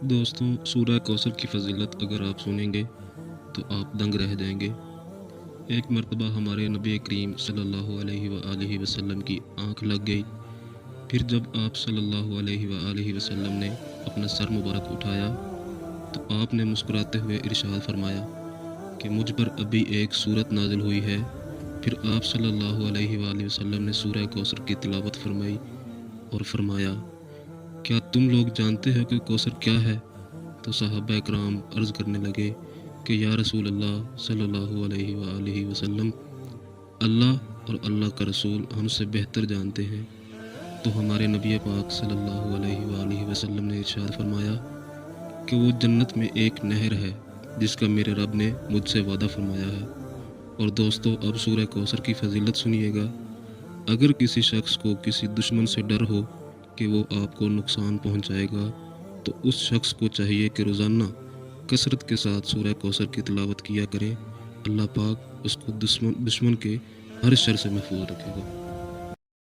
دوستوں، سورہ کوثر کی فضیلت اگر آپ سنیں گے تو آپ دنگ رہ جائیں گے۔ ایک مرتبہ ہمارے نبی کریم صلی اللہ علیہ وآلہ وسلم کی آنکھ لگ گئی۔ پھر جب آپ صلی اللہ علیہ وآلہ وسلم نے اپنا سر مبارک اٹھایا تو آپ نے مسکراتے ہوئے ارشاد فرمایا کہ مجھ پر ابھی ایک سورت نازل ہوئی ہے۔ پھر آپ صلی اللہ علیہ وآلہ وسلم نے سورہ کوثر کی تلاوت فرمائی اور فرمایا، کیا تم لوگ جانتے ہو کہ کوثر کیا ہے؟ تو صحابہ کرام عرض کرنے لگے کہ یا رسول اللہ صلی اللہ علیہ وآلہ وسلم، اللہ اور اللہ کا رسول ہم سے بہتر جانتے ہیں۔ تو ہمارے نبی پاک صلی اللہ علیہ وآلہ وسلم نے ارشاد فرمایا کہ وہ جنت میں ایک نہر ہے جس کا میرے رب نے مجھ سے وعدہ فرمایا ہے۔ اور دوستو، اب سورہ کوثر کی فضیلت سنیے گا۔ اگر کسی شخص کو کسی دشمن سے ڈر ہو کہ وہ آپ کو نقصان پہنچائے گا تو اس شخص کو چاہیے کہ روزانہ کثرت کے ساتھ سورہ کوثر کی تلاوت کیا کریں۔ اللہ پاک اس کو دشمن کے ہر شر سے محفوظ رکھے گا۔